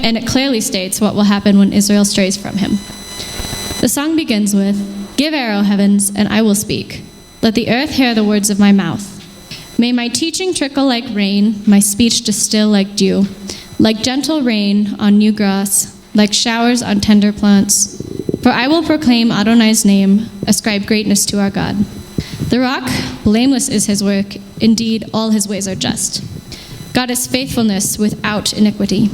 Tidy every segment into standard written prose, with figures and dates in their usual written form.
it clearly states what will happen when Israel strays from him. The song begins with, "Give ear, O heavens, and I will speak. Let the earth hear the words of my mouth. May my teaching trickle like rain, my speech distill like dew, like gentle rain on new grass, like showers on tender plants. For I will proclaim Adonai's name, ascribe greatness to our God. The rock, blameless is his work. Indeed, all his ways are just. God is faithfulness without iniquity.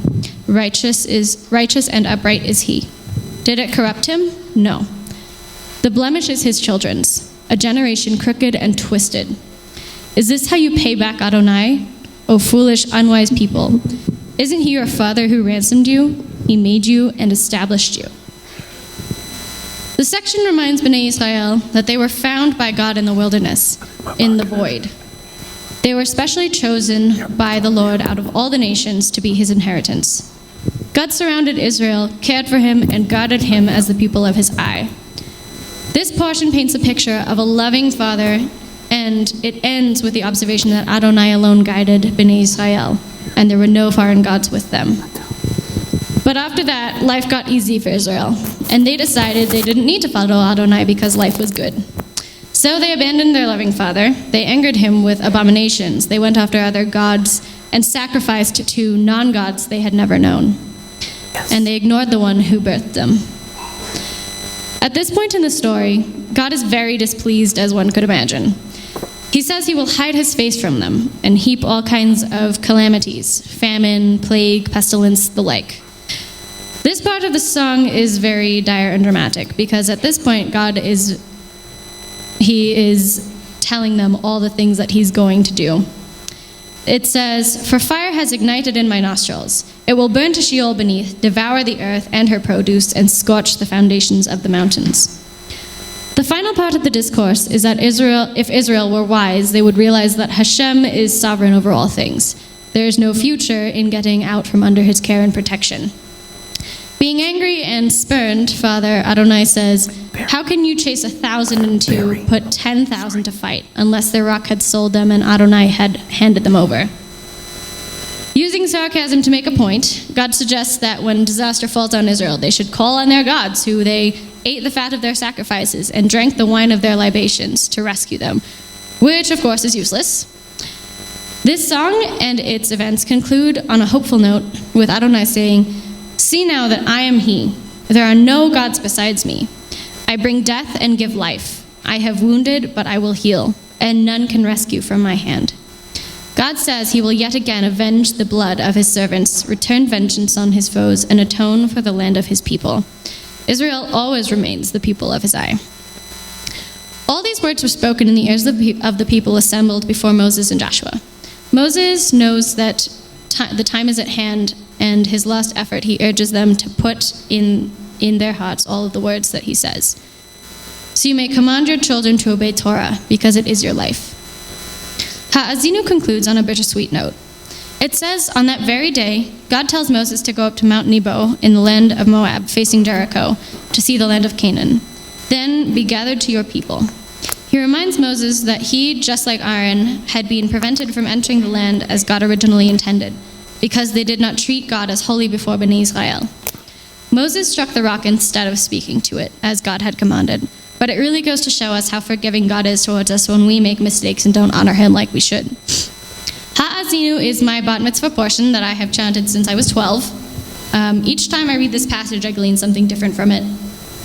Righteous and upright is he. Did it corrupt him? No. The blemish is his children's, a generation crooked and twisted. Is this how you pay back Adonai, O foolish, unwise people? Isn't he your father who ransomed you? He made you and established you." The section reminds Bnei Israel that they were found by God in the wilderness, in the void. They were specially chosen by the Lord out of all the nations to be his inheritance. God surrounded Israel, cared for him, and guarded him as the pupil of his eye. This portion paints a picture of a loving father, and it ends with the observation that Adonai alone guided Bnei Israel, and there were no foreign gods with them. But after that, life got easy for Israel, and they decided they didn't need to follow Adonai because life was good. So they abandoned their loving father, they angered him with abominations, they went after other gods, and sacrificed to non-gods they had never known. And they ignored the one who birthed them. At this point in the story, God is very displeased, as one could imagine. He says he will hide his face from them and heap all kinds of calamities, famine, plague, pestilence, the like. This part of the song is very dire and dramatic because at this point God is telling them all the things that he's going to do. It says, "For fire has ignited in my nostrils. It will burn to Sheol beneath, devour the earth and her produce, and scorch the foundations of the mountains." The final part of the discourse is that if Israel were wise, they would realize that Hashem is sovereign over all things. There is no future in getting out from under his care and protection. Being angry and spurned, Father Adonai says, "How can you chase 1,000 and two, put 10,000 to fight, unless their rock had sold them and Adonai had handed them over?" Using sarcasm to make a point, God suggests that when disaster falls on Israel, they should call on their gods, who they ate the fat of their sacrifices and drank the wine of their libations to rescue them, which of course is useless. This song and its events conclude on a hopeful note with Adonai saying, "See now that I am he. There are no gods besides me. I bring death and give life. I have wounded, but I will heal, and none can rescue from my hand." God says he will yet again avenge the blood of his servants, return vengeance on his foes, and atone for the land of his people. Israel always remains the people of his eye. All these words were spoken in the ears of the people assembled before Moses and Joshua. Moses knows that the time is at hand, and his last effort, he urges them to put in their hearts all of the words that he says. "So you may command your children to obey Torah, because it is your life." Ha'azinu concludes on a bittersweet note. It says, on that very day, God tells Moses to go up to Mount Nebo in the land of Moab, facing Jericho, to see the land of Canaan. Then be gathered to your people. He reminds Moses that he, just like Aaron, had been prevented from entering the land as God originally intended, because they did not treat God as holy before Bnei Israel. Moses struck the rock instead of speaking to it, as God had commanded. But it really goes to show us how forgiving God is towards us when we make mistakes and don't honor him like we should. Ha'azinu is my bat mitzvah portion that I have chanted since I was 12. Each time I read this passage, I glean something different from it.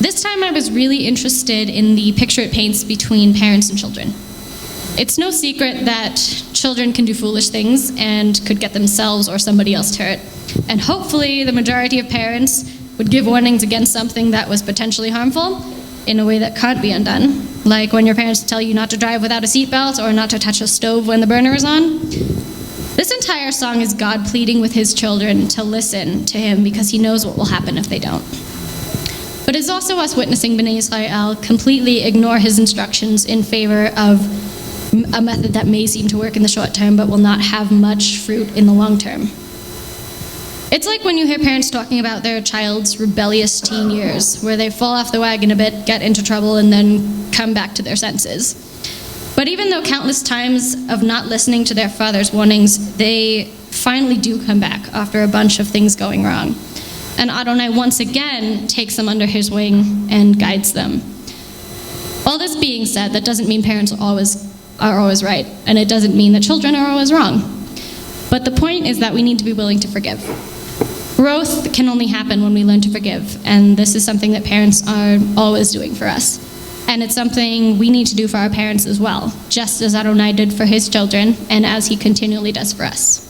This time I was really interested in the picture it paints between parents and children. It's no secret that children can do foolish things and could get themselves or somebody else hurt. And hopefully the majority of parents would give warnings against something that was potentially harmful in a way that can't be undone. Like when your parents tell you not to drive without a seatbelt or not to touch a stove when the burner is on. This entire song is God pleading with his children to listen to him because he knows what will happen if they don't. But it's also us witnessing Bnei Israel completely ignore his instructions in favor of a method that may seem to work in the short term but will not have much fruit in the long term. It's like when you hear parents talking about their child's rebellious teen years, where they fall off the wagon a bit, get into trouble, and then come back to their senses. But even though countless times of not listening to their father's warnings, they finally do come back after a bunch of things going wrong. And Adonai once again takes them under his wing and guides them. All this being said, that doesn't mean parents are always right, and it doesn't mean that children are always wrong. But the point is that we need to be willing to forgive. Growth can only happen when we learn to forgive, and this is something that parents are always doing for us. And it's something we need to do for our parents as well, just as Adonai did for his children, and as he continually does for us.